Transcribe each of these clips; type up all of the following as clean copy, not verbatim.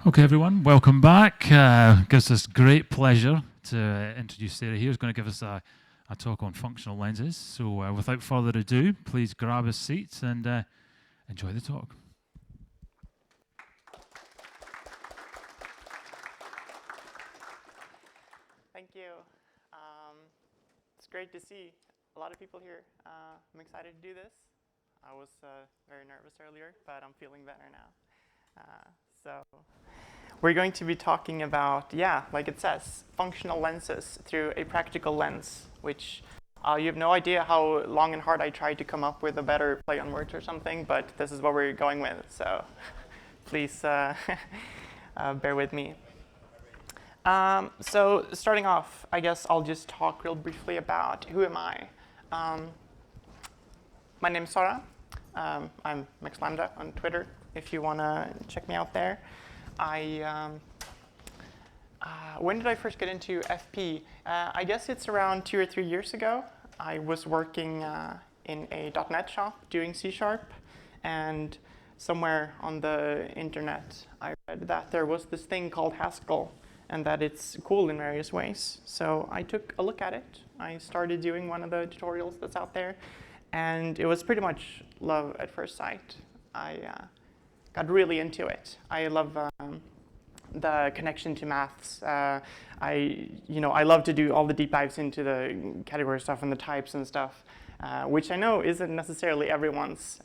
Okay, everyone, welcome back. Gives us great pleasure to introduce Sara here, who's going to give us a talk on functional lenses. So without further ado, please grab a seat and enjoy the talk. Thank you. It's great to see a lot of people here. I'm excited to do this. I was very nervous earlier, but I'm feeling better now. So we're going to be talking about, like it says, functional lenses through a practical lens, which you have no idea how long and hard I tried to come up with a better play on words or something, but this is what we're going with. So please bear with me. So starting off, I guess I'll just talk real briefly about who am I. My name is Sara. I'm Max Lambda on Twitter, if you want to check me out there. When did I first get into FP? I guess it's around 2 or 3 years ago. I was working in a .NET shop doing C#, and somewhere on the internet I read that there was this thing called Haskell, and that it's cool in various ways. So I took a look at it. I started doing one of the tutorials that's out there, and it was pretty much love at first sight. I got really into it. I love the connection to maths. I love to do all the deep dives into the category stuff and the types and stuff, which I know isn't necessarily everyone's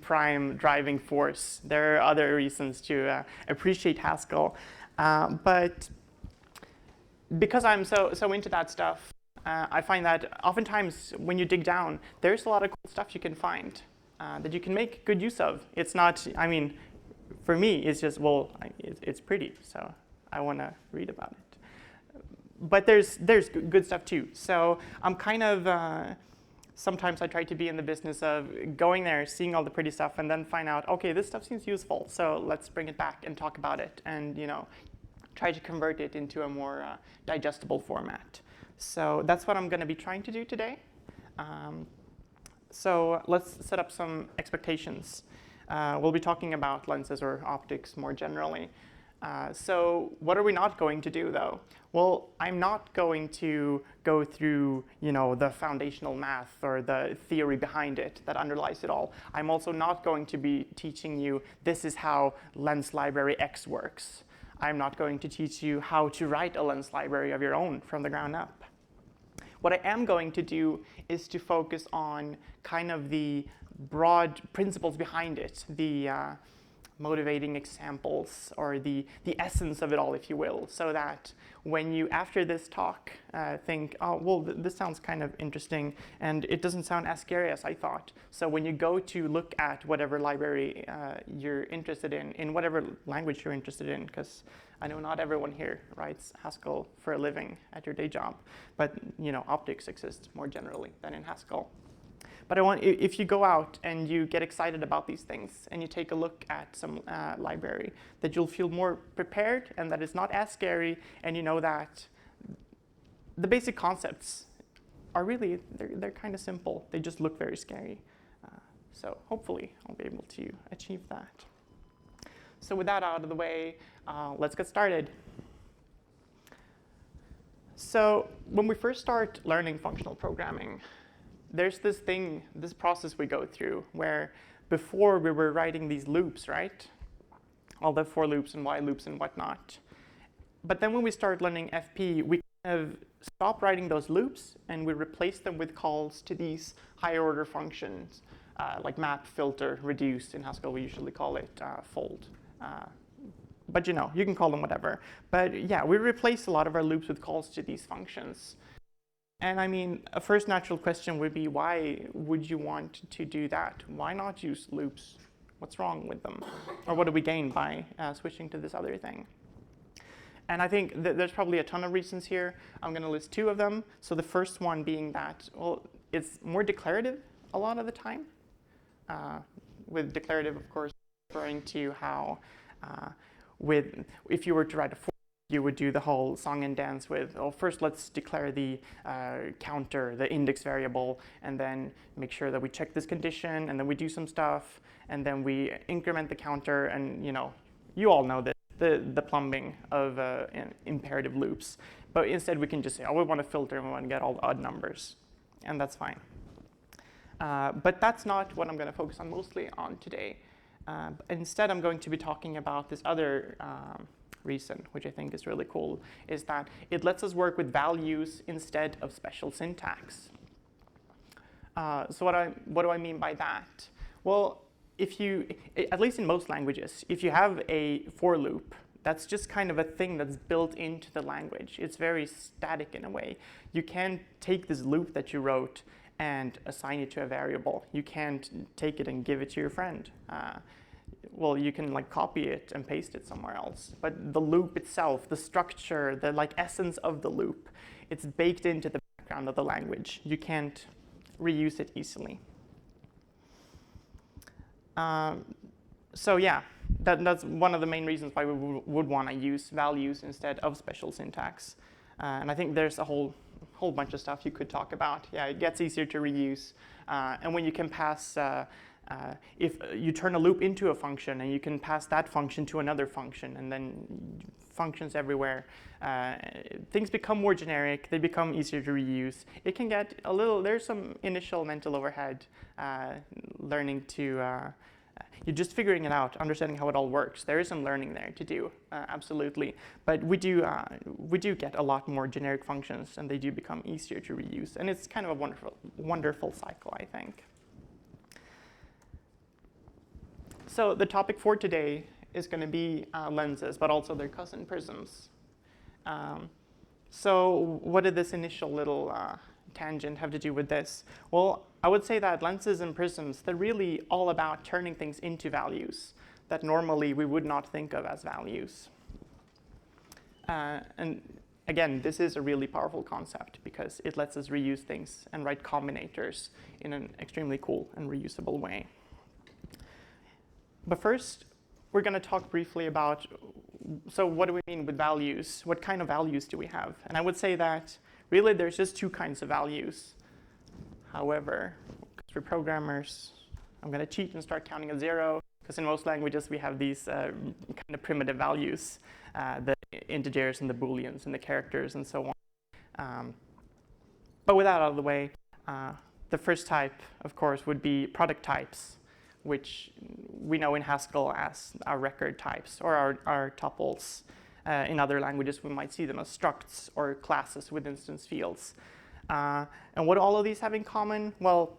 prime driving force. There are other reasons to appreciate Haskell, but because I'm so into that stuff, I find that oftentimes when you dig down, there's a lot of cool stuff you can find that you can make good use of. It's not, for me, it's just, it's pretty, so I want to read about it. But there's good stuff too. So I'm kind of, sometimes I try to be in the business of going there, seeing all the pretty stuff, and then find out, okay, this stuff seems useful, so let's bring it back and talk about it, and try to convert it into a more digestible format. So that's what I'm going to be trying to do today. So let's set up some expectations. We'll be talking about lenses or optics more generally. So what are we not going to do, though? Well, I'm not going to go through, the foundational math or the theory behind it that underlies it all. I'm also not going to be teaching you this is how lens library X works. I'm not going to teach you how to write a lens library of your own from the ground up. What I am going to do is to focus on kind of the broad principles behind it, the motivating examples, or the essence of it all, if you will, so that when you, after this talk, think, oh, well, this sounds kind of interesting, and it doesn't sound as scary as I thought. So when you go to look at whatever library you're interested in whatever language you're interested in, because I know not everyone here writes Haskell for a living at your day job, but optics exists more generally than in Haskell. But if you go out and you get excited about these things and you take a look at some library, that you'll feel more prepared and that it's not as scary, and you know that the basic concepts are really, they're kind of simple. They just look very scary. So hopefully I'll be able to achieve that. So with that out of the way, let's get started. So when we first start learning functional programming, there's this process we go through where before we were writing these loops, right? All the for loops and while loops and whatnot. But then when we start learning FP, we kind of stop writing those loops and we replace them with calls to these higher order functions like map, filter, reduce. In Haskell, we usually call it fold. But you can call them whatever. But yeah, we replace a lot of our loops with calls to these functions. And a first natural question would be, why would you want to do that? Why not use loops? What's wrong with them? Or what do we gain by switching to this other thing? And I think there's probably a ton of reasons here. I'm going to list 2 of them. So the first one being that, it's more declarative a lot of the time. With declarative, of course, referring to how if you were to write a for, you would do the whole song and dance with, first let's declare the counter, the index variable, and then make sure that we check this condition, and then we do some stuff, and then we increment the counter, and you all know this. the plumbing of imperative loops. But instead we can just say, oh, we want to filter and we want to get all the odd numbers. And that's fine. But that's not what I'm going to focus on mostly on today. Instead, I'm going to be talking about this other reason, which I think is really cool, is that it lets us work with values instead of special syntax. So what do I mean by that? Well, if you, at least in most languages, if you have a for loop, that's just kind of a thing that's built into the language. It's very static in a way. You can't take this loop that you wrote and assign it to a variable. You can't take it and give it to your friend. Well, you can like copy it and paste it somewhere else. But the loop itself, the structure, the like essence of the loop, it's baked into the background of the language. You can't reuse it easily. So yeah, that's one of the main reasons why we would want to use values instead of special syntax. And I think there's a whole bunch of stuff you could talk about. Yeah, it gets easier to reuse. And when you can pass, if you turn a loop into a function and you can pass that function to another function and then functions everywhere, things become more generic, they become easier to reuse. It can get a little, there's some initial mental overhead learning to, you're just figuring it out, understanding how it all works. There is some learning there to do, absolutely. But we do get a lot more generic functions, and they do become easier to reuse. And it's kind of a wonderful cycle, I think. So the topic for today is going to be lenses, but also their cousin prisms. So what did this initial little tangent have to do with this? Well, I would say that lenses and prisms, they're really all about turning things into values that normally we would not think of as values. And again, this is a really powerful concept because it lets us reuse things and write combinators in an extremely cool and reusable way. But first, we're going to talk briefly about, so what do we mean with values? What kind of values do we have? And I would say that really there's just two kinds of values. However, because we're programmers, I'm going to cheat and start counting at 0, because in most languages we have these kind of primitive values, the integers and the booleans and the characters and so on. But with that out of the way, the first type, of course, would be product types, which we know in Haskell as our record types or our tuples. In other languages, we might see them as structs or classes with instance fields. And what do all of these have in common? Well,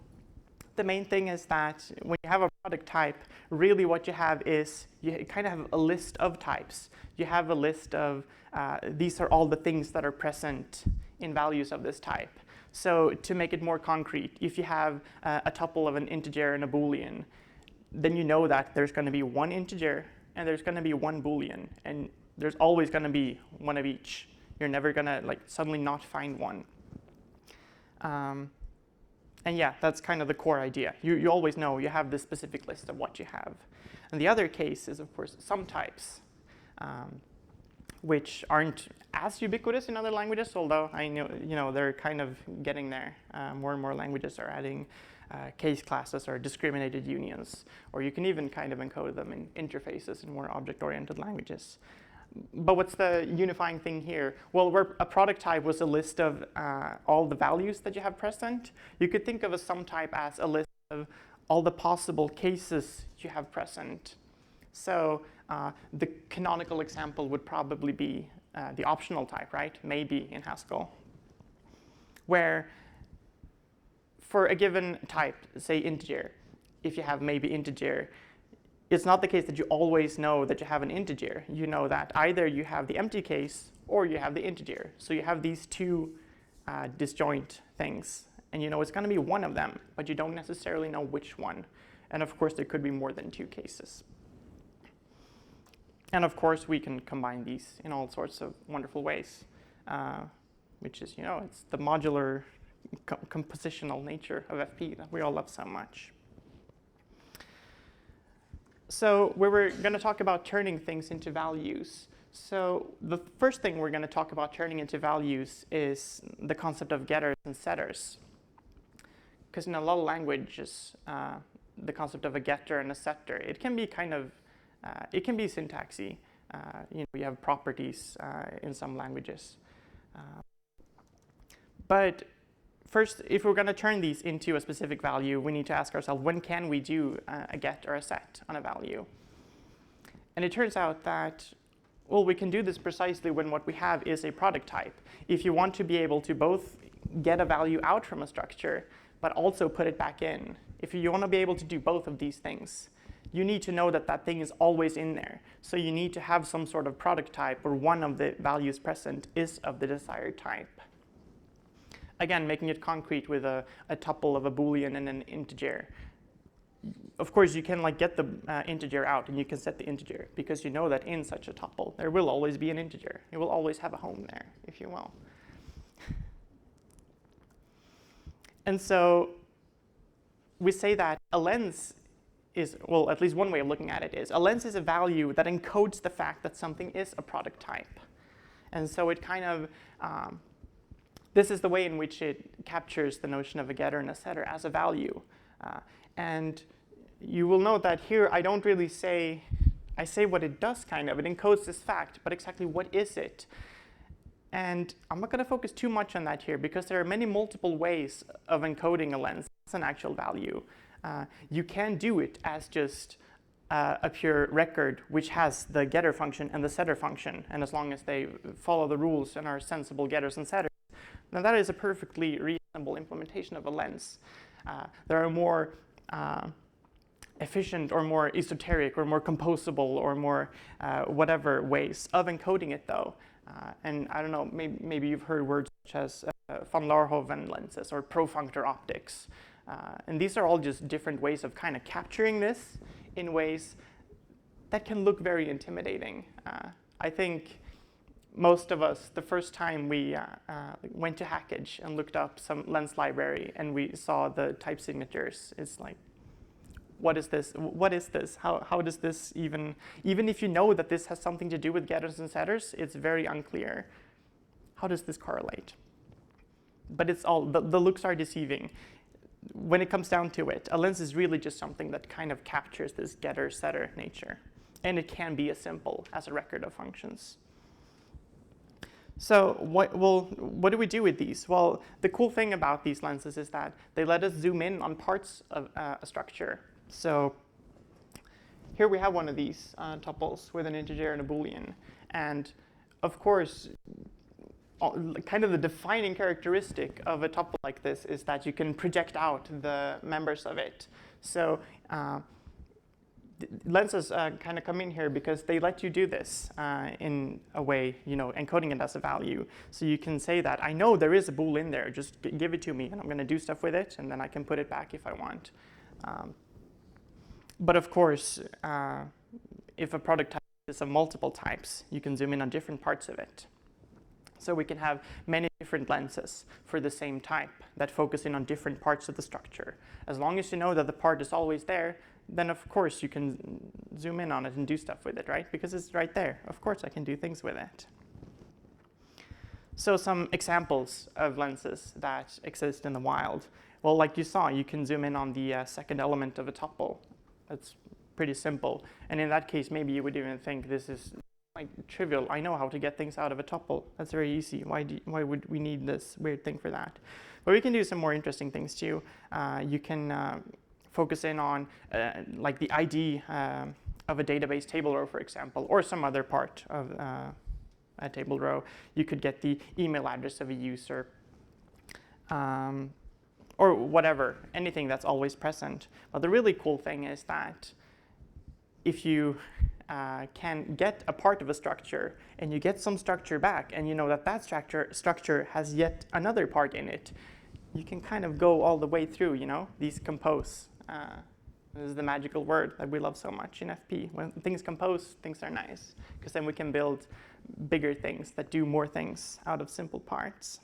the main thing is that when you have a product type, really what you have is you kind of have a list of types. You have a list of these are all the things that are present in values of this type. So to make it more concrete, if you have a tuple of an integer and a boolean, then you know that there's going to be one integer and there's going to be one boolean, and there's always going to be one of each. You're never going to like suddenly not find one. And yeah, that's kind of the core idea. You always know you have this specific list of what you have. And the other case is, of course, sum types, which aren't as ubiquitous in other languages, although I know they're kind of getting there. More and more languages are adding case classes or discriminated unions, or you can even kind of encode them in interfaces in more object-oriented languages. But what's the unifying thing here? Well, where a product type was a list of all the values that you have present, you could think of a sum type as a list of all the possible cases you have present. So the canonical example would probably be the optional type, right? Maybe in Haskell, where for a given type, say integer, if you have maybe integer, it's not the case that you always know that you have an integer. You know that either you have the empty case or you have the integer. So you have these two disjoint things, and you know it's going to be one of them, but you don't necessarily know which one. And of course, there could be more than two cases. And of course, we can combine these in all sorts of wonderful ways, which is, it's the modular compositional nature of FP that we all love so much. So we were going to talk about turning things into values. So the first thing we're going to talk about turning into values is the concept of getters and setters. Because in a lot of languages, the concept of a getter and a setter, it can be kind of, it can be syntaxy. We have properties in some languages. But first, if we're going to turn these into a specific value, we need to ask ourselves, when can we do a get or a set on a value? And it turns out that, well, we can do this precisely when what we have is a product type. If you want to be able to both get a value out from a structure, but also put it back in, if you want to be able to do both of these things, you need to know that that thing is always in there. So you need to have some sort of product type where one of the values present is of the desired type. Again, making it concrete with a tuple of a Boolean and an integer. Of course, you can get the integer out and you can set the integer because you know that in such a tuple, there will always be an integer. It will always have a home there, if you will. And so we say that a lens is, well, at least one way of looking at it is, a lens is a value that encodes the fact that something is a product type. And so it kind of, this is the way in which it captures the notion of a getter and a setter as a value. And you will note that here I don't really say, I say what it does kind of. It encodes this fact, but exactly what is it? And I'm not going to focus too much on that here because there are many multiple ways of encoding a lens as an actual value. You can do it as just a pure record which has the getter function and the setter function. And as long as they follow the rules and are sensible getters and setters, then that is a perfectly reasonable implementation of a lens. There are more efficient or more esoteric or more composable or more whatever ways of encoding it though. And I don't know, maybe you've heard words such as von Laerhoven lenses or profunctor optics. And these are all just different ways of kind of capturing this in ways that can look very intimidating. I think most of us, the first time we went to HaskellX and looked up some lens library and we saw the type signatures, it's like, what is this? What is this? How does this even if you know that this has something to do with getters and setters, it's very unclear. How does this correlate? But it's all, the looks are deceiving. When it comes down to it, a lens is really just something that kind of captures this getter-setter nature. And it can be as simple as a record of functions. So what do we do with these? Well, the cool thing about these lenses is that they let us zoom in on parts of a structure. So here we have one of these tuples with an integer and a Boolean. And of course, kind of the defining characteristic of a tuple like this is that you can project out the members of it. So lenses kind of come in here because they let you do this in a way, encoding it as a value. So you can say that, I know there is a bool in there, just give it to me and I'm going to do stuff with it and then I can put it back if I want. But of course, if a product type is of multiple types, you can zoom in on different parts of it. So we can have many different lenses for the same type that focus in on different parts of the structure. As long as you know that the part is always there, then of course you can zoom in on it and do stuff with it, right? Because it's right there. Of course I can do things with it. So some examples of lenses that exist in the wild. Well, like you saw, you can zoom in on the second element of a tuple. That's pretty simple. And in that case, maybe you would even think this is trivial. I know how to get things out of a tuple. That's very easy. Why would we need this weird thing for that? But we can do some more interesting things too. You can focus in on the ID of a database table row, for example, or some other part of a table row. You could get the email address of a user, or whatever, anything that's always present. But the really cool thing is that if you can get a part of a structure and you get some structure back and you know that that structure has yet another part in it, you can kind of go all the way through, these compose. This is the magical word that we love so much in FP. When things compose, things are nice, because then we can build bigger things that do more things out of simple parts.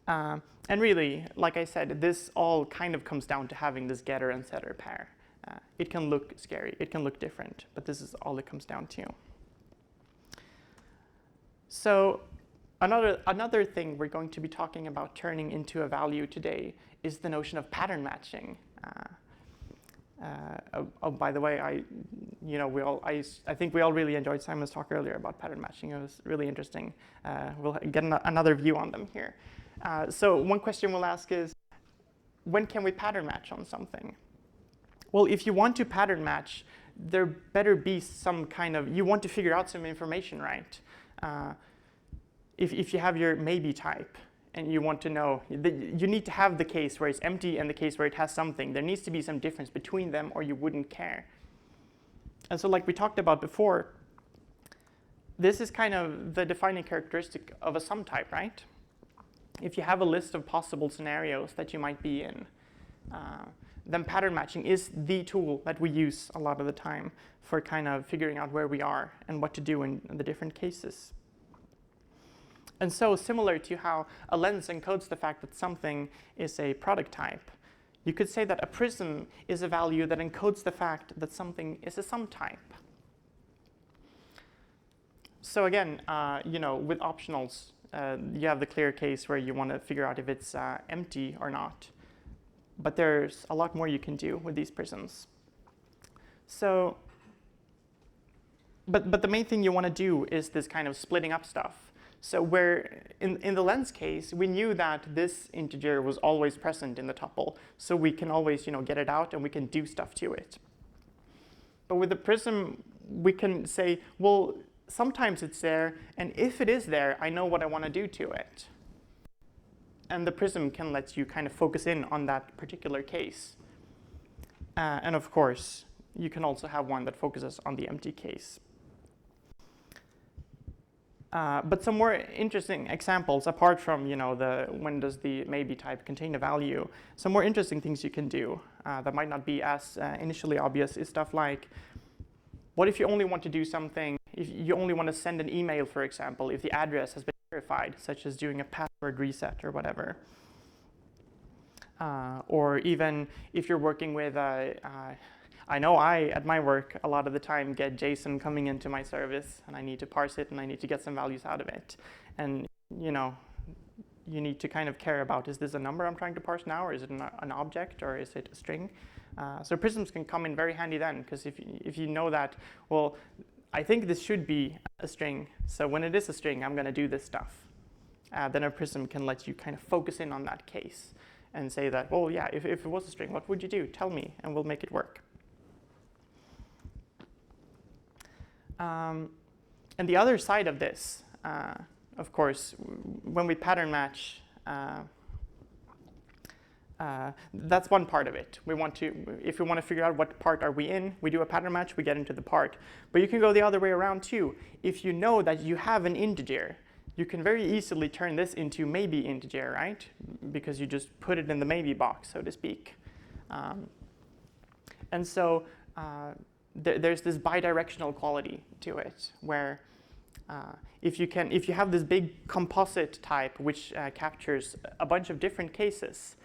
And really, like I said, this all kind of comes down to having this getter and setter pair. It can look scary, it can look different, but this is all it comes down to. So another thing we're going to be talking about turning into a value today is the notion of pattern matching. Oh, by the way, I think we all really enjoyed Simon's talk earlier about pattern matching. It was really interesting. We'll get another view on them here. So one question we'll ask is, when can we pattern match on something? Well, if you want to pattern match, there better be some kind of, you want to figure out some information, right? If you have your maybe type, and you want to know, you need to have the case where it's empty and the case where it has something. There needs to be some difference between them or you wouldn't care. And so like we talked about before, this is kind of the defining characteristic of a sum type, right? If you have a list of possible scenarios that you might be in, then pattern matching is the tool that we use a lot of the time for kind of figuring out where we are and what to do in the different cases. And so similar to how a lens encodes the fact that something is a product type, you could say that a prism is a value that encodes the fact that something is a sum type. So again, with optionals, you have the clear case where you want to figure out if it's empty or not. But there's a lot more you can do with these prisms. So, but the main thing you want to do is this kind of splitting up stuff. So where in the lens case, we knew that this integer was always present in the tuple, so we can always get it out and we can do stuff to it. But with the prism, we can say, well, sometimes it's there, and if it is there, I know what I want to do to it. And the prism can let you kind of focus in on that particular case. And of course, you can also have one that focuses on the empty case. But some more interesting examples, apart from the when does the maybe type contain a value, some more interesting things you can do that might not be as initially obvious is stuff like, what if you only want to do something, if you only want to send an email, for example, if the address has been verified, such as doing a password reset or whatever. Or even if you're working with I know at my work, a lot of the time get JSON coming into my service, and I need to parse it, and I need to get some values out of it. And, you need to kind of care about, is this a number I'm trying to parse now, or is it an object, or is it a string? So prisms can come in very handy then, because if you know that, well, I think this should be a string, so when it is a string, I'm going to do this stuff. Then a prism can let you kind of focus in on that case and say that, well, yeah, if it was a string, what would you do? Tell me, and we'll make it work. And the other side of this, of course, when we pattern match, that's one part of it. If we want to figure out what part are we in, we do a pattern match, we get into the part. But you can go the other way around too. If you know that you have an integer, you can very easily turn this into maybe integer, right? Because you just put it in the maybe box, so to speak. And so there's this bidirectional quality to it, where if you have this big composite type which captures a bunch of different cases,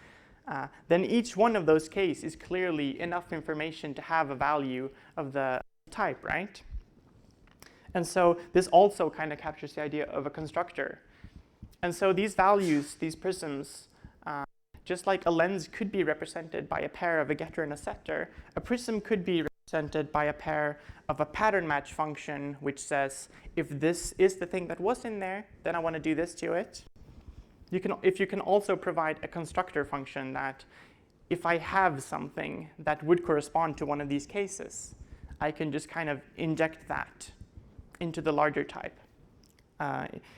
then each one of those cases is clearly enough information to have a value of the type, right? And so this also kind of captures the idea of a constructor. And so these values, these prisms, just like a lens could be represented by a pair of a getter and a setter, a prism could be represented by a pair of a pattern match function which says, if this is the thing that was in there, then I want to do this to it. If you can also provide a constructor function that if I have something that would correspond to one of these cases, I can just kind of inject that into the larger type.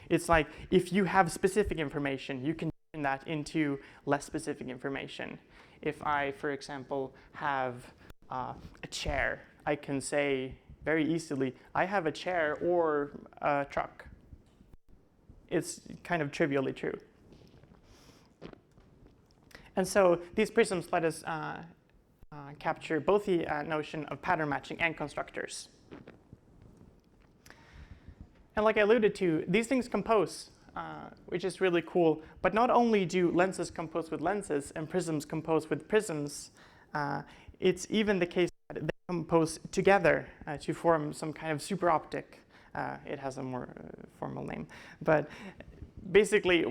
It's like if you have specific information, you can turn that into less specific information. If I, for example, have a chair, I can say very easily, I have a chair or a truck. It's kind of trivially true. And so these prisms let us capture both the notion of pattern matching and constructors. And like I alluded to, these things compose, which is really cool. But not only do lenses compose with lenses and prisms compose with prisms, it's even the case that they compose together to form some kind of super optic. It has a more formal name. But basically,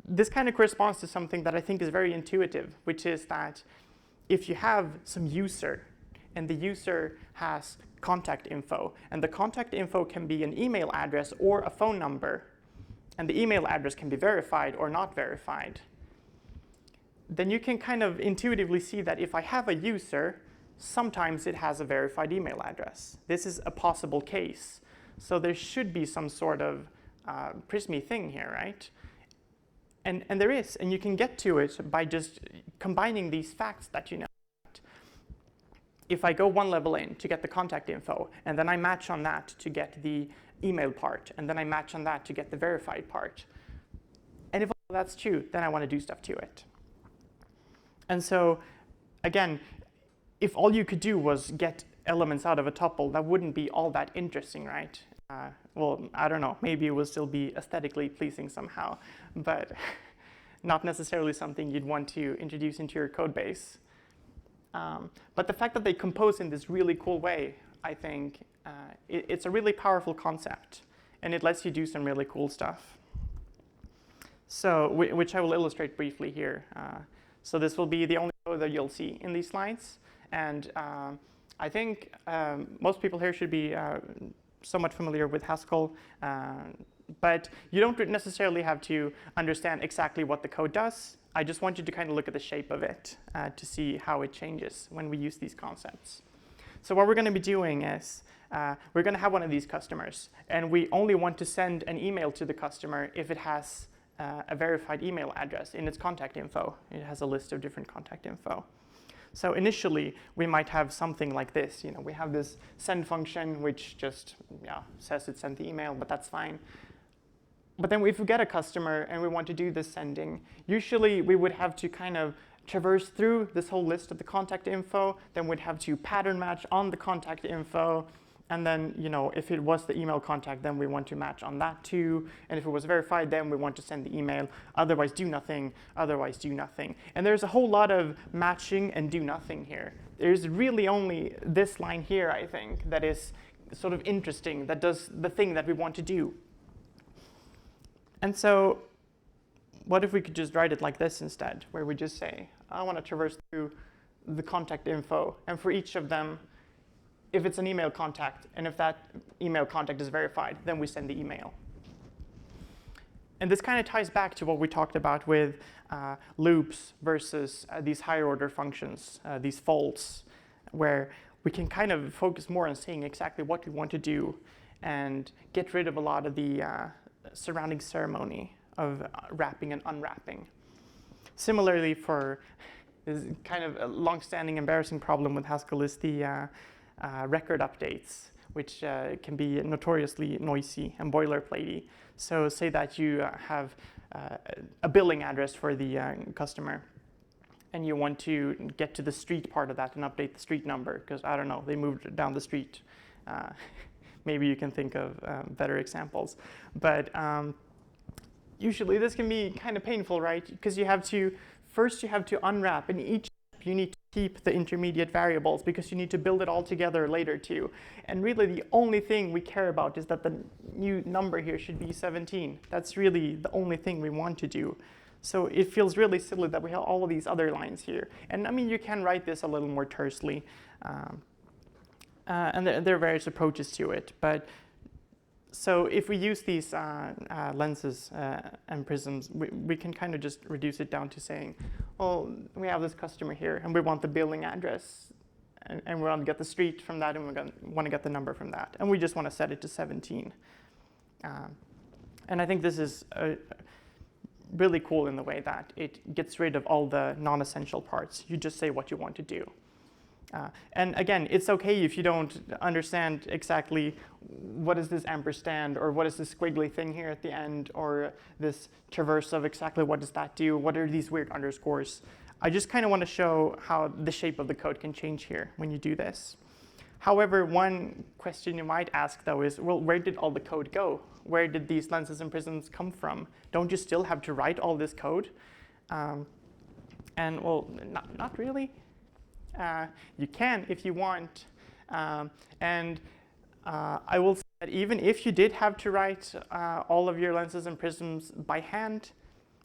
this kind of corresponds to something that I think is very intuitive, which is that if you have some user and the user has contact info. And the contact info can be an email address or a phone number. And the email address can be verified or not verified. Then you can kind of intuitively see that if I have a user, sometimes it has a verified email address. This is a possible case. So there should be some sort of Prismy thing here, right? And there is, and you can get to it by just combining these facts that you know. If I go one level in to get the contact info, and then I match on that to get the email part, and then I match on that to get the verified part, and if all that's true, then I want to do stuff to it. And so, again, if all you could do was get elements out of a tuple, that wouldn't be all that interesting, right? Well, I don't know, maybe it would still be aesthetically pleasing somehow, but not necessarily something you'd want to introduce into your code base. But the fact that they compose in this really cool way, I think it's a really powerful concept, and it lets you do some really cool stuff. So, which I will illustrate briefly here. So this will be the only code that you'll see in these slides, and I think most people here should be somewhat familiar with Haskell, but you don't necessarily have to understand exactly what the code does. I just want you to kind of look at the shape of it to see how it changes when we use these concepts. So what we're going to be doing is we're going to have one of these customers, and we only want to send an email to the customer if it has a verified email address in its contact info. It has a list of different contact info. So initially, we might have something like this. You know, we have this send function, which just says it sent the email, but that's fine. But then if we get a customer and we want to do this sending, usually we would have to kind of traverse through this whole list of the contact info, then we'd have to pattern match on the contact info, and then, you know, if it was the email contact, then we want to match on that too, and if it was verified, then we want to send the email, otherwise do nothing, otherwise do nothing. And there's a whole lot of matching and do nothing here. There's really only this line here, I think, that is sort of interesting, that does the thing that we want to do. And so what if we could just write it like this instead, where we just say, I want to traverse through the contact info, and for each of them, if it's an email contact, and if that email contact is verified, then we send the email. And this kind of ties back to what we talked about with loops versus these higher order functions, these faults, where we can kind of focus more on saying exactly what we want to do and get rid of a lot of the surrounding ceremony of wrapping and unwrapping. Similarly, for this kind of a long-standing embarrassing problem with Haskell is the record updates, which can be notoriously noisy and boilerplatey. So say that you have a billing address for the customer, and you want to get to the street part of that and update the street number, because, I don't know, they moved down the street. Maybe you can think of better examples. But usually this can be kind of painful, right? Because you have to unwrap, and each step you need to keep the intermediate variables because you need to build it all together later too. And really the only thing we care about is that the new number here should be 17. That's really the only thing we want to do. So it feels really silly that we have all of these other lines here. And I mean, you can write this a little more tersely. And there are various approaches to it. But so if we use these lenses and prisms, we can kind of just reduce it down to saying, well, we have this customer here, and we want the billing address, and we want to get the street from that, and we want to get the number from that. And we just want to set it to 17. And I think this is really cool in the way that it gets rid of all the non-essential parts. You just say what you want to do. And again, it's okay if you don't understand exactly what is this ampersand, or what is this squiggly thing here at the end, or this traverse of exactly what does that do, what are these weird underscores. I just kind of want to show how the shape of the code can change here when you do this. However, one question you might ask though is, well, where did all the code go? Where did these lenses and prisms come from? Don't you still have to write all this code? And well, not really. You can if you want, and I will say that even if you did have to write all of your lenses and prisms by hand,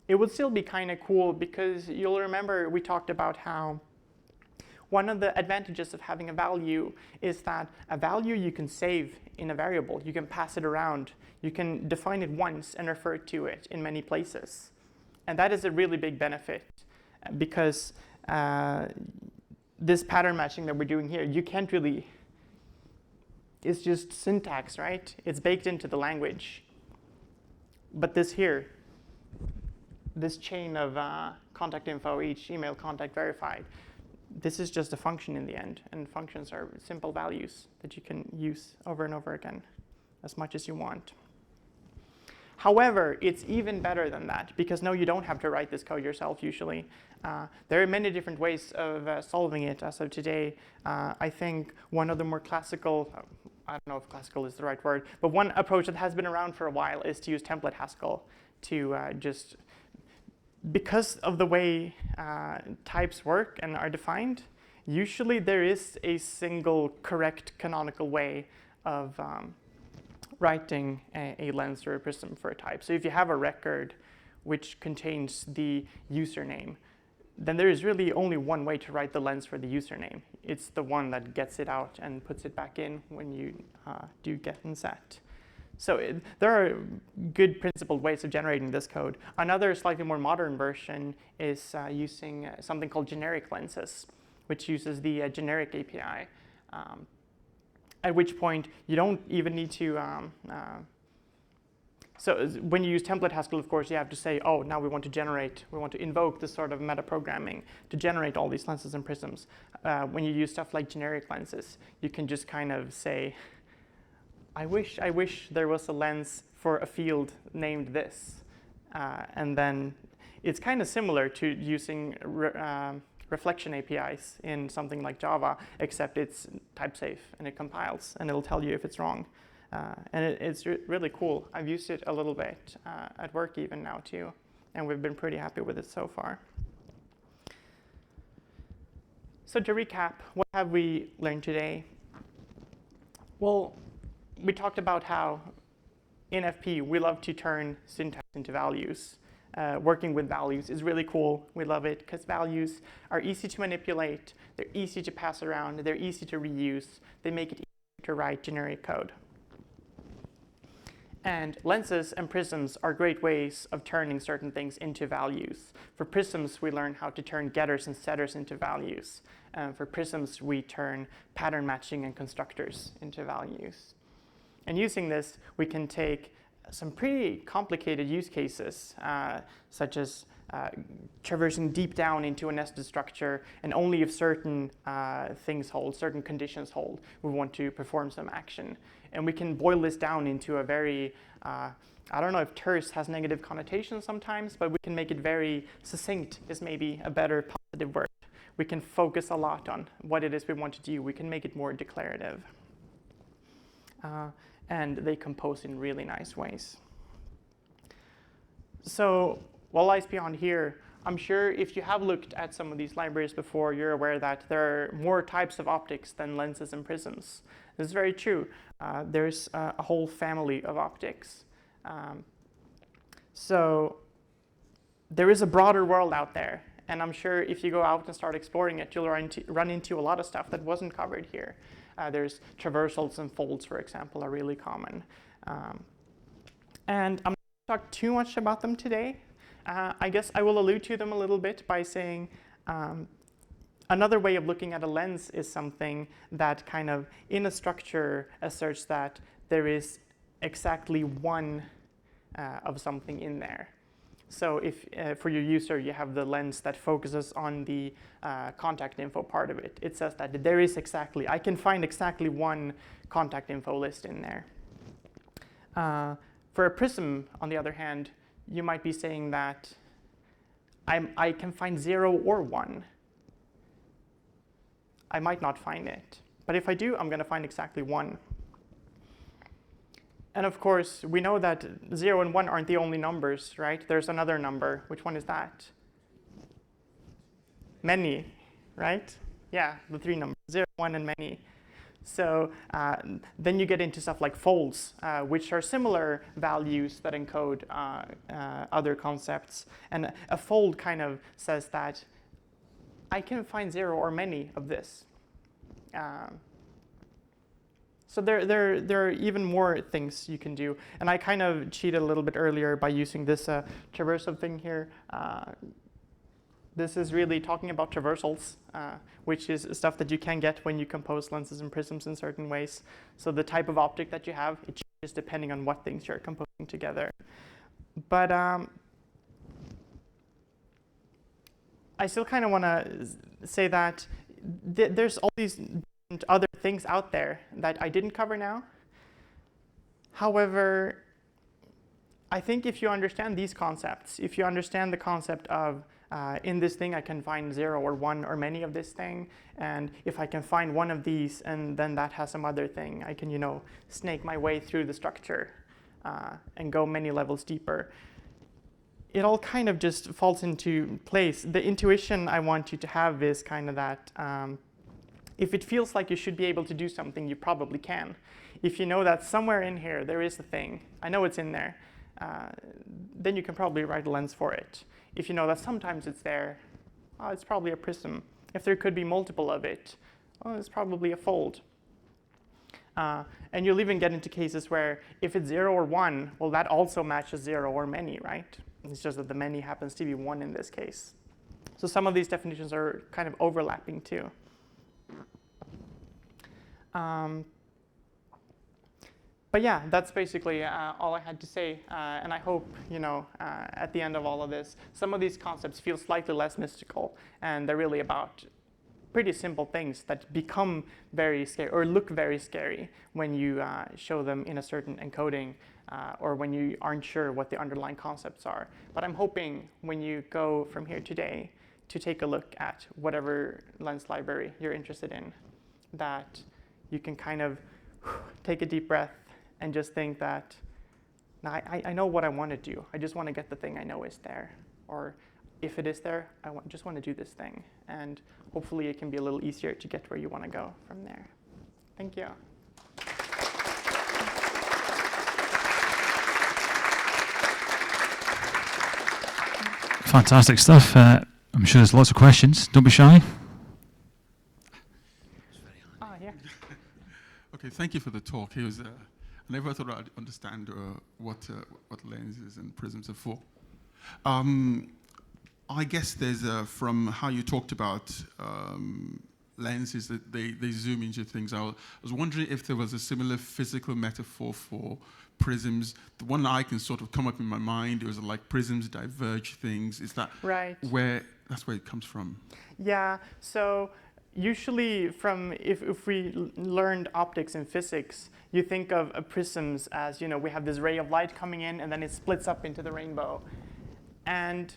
it would still be kind of cool, because you'll remember we talked about how One of the advantages of having a value is that a value you can save in a variable. You can pass it around. You can define it once and refer to it in many places. And that is a really big benefit because this pattern matching that we're doing here, you can't really, it's just syntax, right? It's baked into the language. But this here, this chain of contact info, each email contact verified, this is just a function in the end. And functions are simple values that you can use over and over again as much as you want. However, it's even better than that because no, you don't have to write this code yourself usually. There are many different ways of solving it as of today. I think one of the more classical, I don't know if classical is the right word, but one approach that has been around for a while is to use template Haskell to just, because of the way types work and are defined, usually there is a single correct canonical way of writing a lens or a prism for a type. So if you have a record which contains the username, then there is really only one way to write the lens for the username. It's the one that gets it out and puts it back in when you do get and set. So there are good principled ways of generating this code. Another slightly more modern version is using something called generic lenses, which uses the generic API. At which point you don't even need to, so when you use template Haskell, of course, you have to say, oh, now we want to invoke this sort of meta-programming to generate all these lenses and prisms. When you use stuff like generic lenses, you can just kind of say, I wish there was a lens for a field named this. And then it's kind of similar to using reflection APIs in something like Java, except it's type safe and it compiles and it'll tell you if it's wrong. And it's really cool. I've used it a little bit at work even now too, and we've been pretty happy with it so far. So to recap, what have we learned today? Well, we talked about how in FP we love to turn syntax into values. Working with values is really cool. We love it because values are easy to manipulate, they're easy to pass around, they're easy to reuse, they make it easy to write generic code. And lenses and prisms are great ways of turning certain things into values. For prisms, we learn how to turn getters and setters into values. For prisms, we turn pattern matching and constructors into values. And using this, we can take some pretty complicated use cases, such as traversing deep down into a nested structure, and only if certain things hold, certain conditions hold, we want to perform some action. And we can boil this down into a very, I don't know if terse has negative connotations sometimes, but we can make it very succinct is maybe a better positive word. We can focus a lot on what it is we want to do. We can make it more declarative. And they compose in really nice ways. So what lies beyond here, I'm sure if you have looked at some of these libraries before, you're aware that there are more types of optics than lenses and prisms. This is very true. There's a whole family of optics. So there is a broader world out there. And I'm sure if you go out and start exploring it, you'll run into a lot of stuff that wasn't covered here. There's traversals and folds, for example, are really common. And I'm not going to talk too much about them today. I guess I will allude to them a little bit by saying another way of looking at a lens is something that kind of, in a structure, asserts that there is exactly one of something in there. So if for your user, you have the lens that focuses on the contact info part of it, it says that there is exactly, I can find exactly one contact info list in there. For a prism, on the other hand, you might be saying that I can find 0 or 1. I might not find it. But if I do, I'm going to find exactly 1. And of course, we know that 0 and 1 aren't the only numbers, right? There's another number. Which one is that? Many, right? Yeah, the 3 numbers, 0, 1, and many. So then you get into stuff like folds, which are similar values that encode other concepts. And a fold kind of says that I can find zero or many of this. So there are even more things you can do. And I kind of cheated a little bit earlier by using this traversal thing here. This is really talking about traversals, which is stuff that you can get when you compose lenses and prisms in certain ways. So the type of optic that you have, it changes depending on what things you're composing together. But I still kind of want to say that there's all these other things out there that I didn't cover now. However, I think if you understand these concepts, if you understand the concept of in this thing I can find 0 or 1 or many of this thing, and if I can find one of these and then that has some other thing, I can, snake my way through the structure and go many levels deeper. It all kind of just falls into place. The intuition I want you to have is kind of that if it feels like you should be able to do something, you probably can. If you know that somewhere in here there is a thing, I know it's in there, then you can probably write a lens for it. If you know that sometimes it's there, it's probably a prism. If there could be multiple of it, it's probably a fold. And you'll even get into cases where if it's 0 or 1, well, that also matches 0 or many, right? It's just that the many happens to be 1 in this case. So some of these definitions are kind of overlapping too. But yeah, that's basically all I had to say. And I hope, at the end of all of this, some of these concepts feel slightly less mystical. And they're really about pretty simple things that become very scary or look very scary when you show them in a certain encoding or when you aren't sure what the underlying concepts are. But I'm hoping when you go from here today to take a look at whatever lens library you're interested in, that you can kind of take a deep breath and just think that, I know what I want to do. I just want to get the thing I know is there. Or if it is there, just want to do this thing. And hopefully it can be a little easier to get where you want to go from there. Thank you. Fantastic stuff. I'm sure there's lots of questions. Don't be shy. Yeah. Okay, thank you for the talk. I never thought I'd understand what lenses and prisms are for. I guess there's from how you talked about lenses that they zoom into things. I was wondering if there was a similar physical metaphor for prisms. The one that I can sort of come up in my mind, it was like prisms diverge things. Is that right? That's where it comes from? Yeah. So usually if we learned optics in physics, you think of prisms as, we have this ray of light coming in and then it splits up into the rainbow. And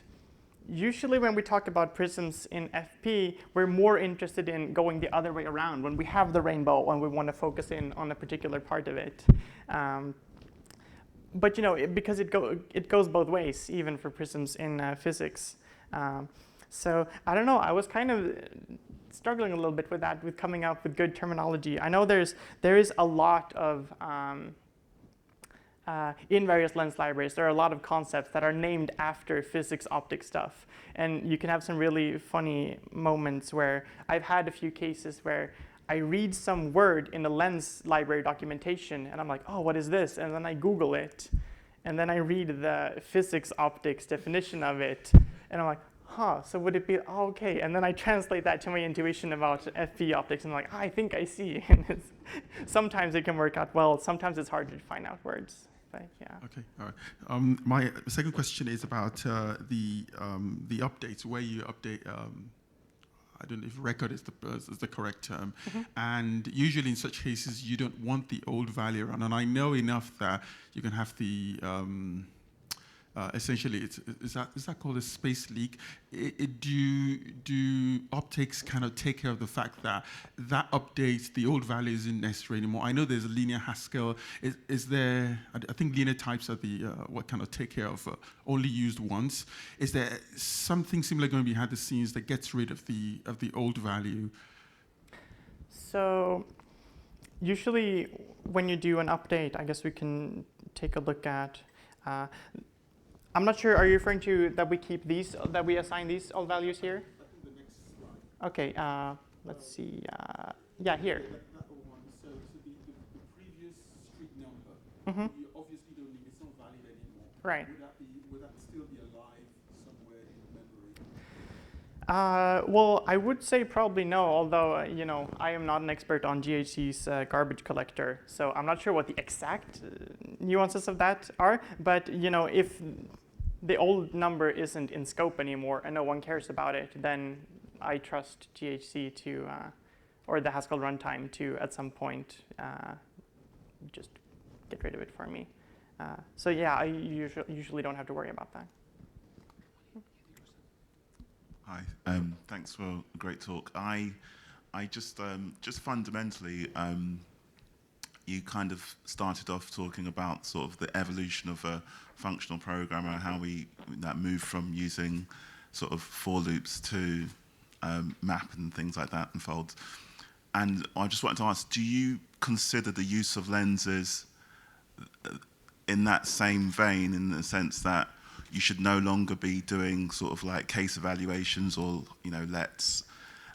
usually when we talk about prisms in FP, we're more interested in going the other way around when we have the rainbow and we want to focus in on a particular part of it. But because it goes both ways, even for prisms in physics. So I don't know, I was kind of struggling a little bit with that, with coming up with good terminology. I know there is a lot of, in various lens libraries, there are a lot of concepts that are named after physics optic stuff. And you can have some really funny moments where I've had a few cases where I read some word in the lens library documentation and I'm like, oh, what is this? And then I Google it. And then I read the physics optics definition of it. And I'm like, so would it be, okay. And then I translate that to my intuition about FP optics and I'm like, I think I see. And sometimes it can work out well. Sometimes it's hard to find out words. But yeah. Okay, all right. My second question is about the updates, where you update, I don't know if record is the correct term. Mm-hmm. And usually in such cases, you don't want the old value around. And I know enough that you can have the, essentially, is that called a space leak? Do optics kind of take care of the fact that update, the old value isn't necessary anymore? I know there's a linear Haskell. Is there? I think linear types are the what kind of take care of only used once. Is there something similar going to be behind the scenes that gets rid of the old value? So usually when you do an update, I guess we can take a look at. I'm not sure, are you referring to that we keep these, that we assign these old values here? The next slide. Okay, let's see. Yeah, here. That one. So the previous street number, Hmm. you obviously don't need, it's not valid anymore. Right. Would that still be alive somewhere in memory? Well, I would say probably no, although, I am not an expert on GHC's garbage collector, so I'm not sure what the exact nuances of that are, but, if the old number isn't in scope anymore and no one cares about it, then I trust GHC to, or the Haskell runtime to, at some point, just get rid of it for me. So yeah, I usually don't have to worry about that. Hi, thanks for a great talk. I just fundamentally, you kind of started off talking about sort of the evolution of a functional programmer, how we move from using sort of for loops to map and things like that and folds. And I just wanted to ask, do you consider the use of lenses in that same vein, in the sense that you should no longer be doing sort of like case evaluations or lets?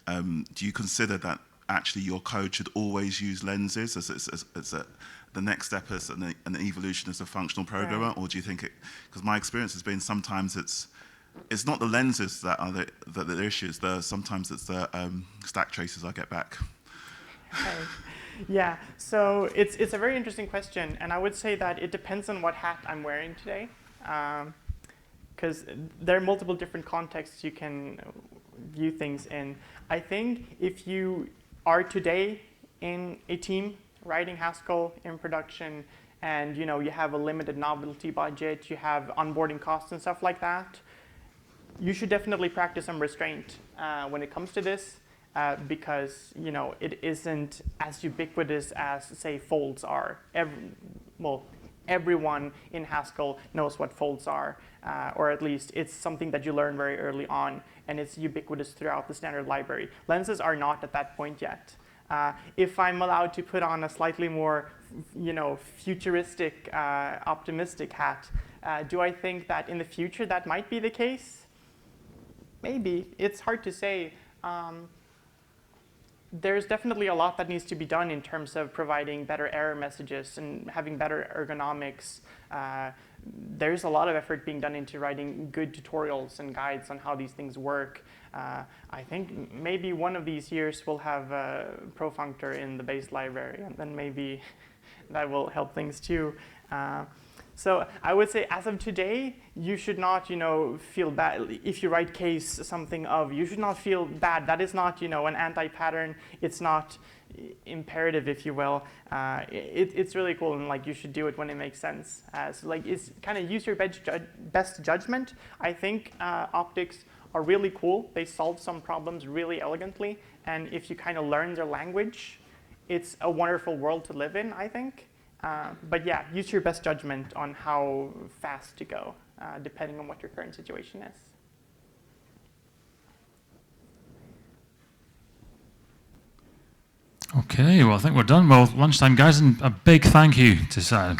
Do you consider that actually your code should always use lenses as the next step as an evolution as a functional programmer, Right. or do you think it? Because my experience has been sometimes it's not the lenses that are the issues. Sometimes it's the stack traces I get back. Okay. Yeah, so it's a very interesting question, and I would say that it depends on what hat I'm wearing today, because there are multiple different contexts you can view things in. I think if you are today in a team writing Haskell in production, and you have a limited novelty budget, you have onboarding costs and stuff like that, you should definitely practice some restraint when it comes to this. Because it isn't as ubiquitous as, say, folds are. Everyone in Haskell knows what folds are, or at least it's something that you learn very early on, and it's ubiquitous throughout the standard library. Lenses are not at that point yet. If I'm allowed to put on a slightly more, futuristic, optimistic hat, do I think that in the future that might be the case? Maybe. It's hard to say. There's definitely a lot that needs to be done in terms of providing better error messages and having better ergonomics. There's a lot of effort being done into writing good tutorials and guides on how these things work. I think maybe one of these years we'll have a profunctor in the base library, and then maybe that will help things too. So I would say, as of today, you should not, feel bad if you write case something of. You should not feel bad. That is not, an anti-pattern. It's not imperative, if you will. It's really cool, and you should do it when it makes sense. So it's kind of use your best judgment. I think optics are really cool. They solve some problems really elegantly, and if you kind of learn their language, it's a wonderful world to live in, I think. But yeah, use your best judgment on how fast to go, depending on what your current situation is. Okay, well, I think we're done. Well, lunchtime, guys, and a big thank you to Sara.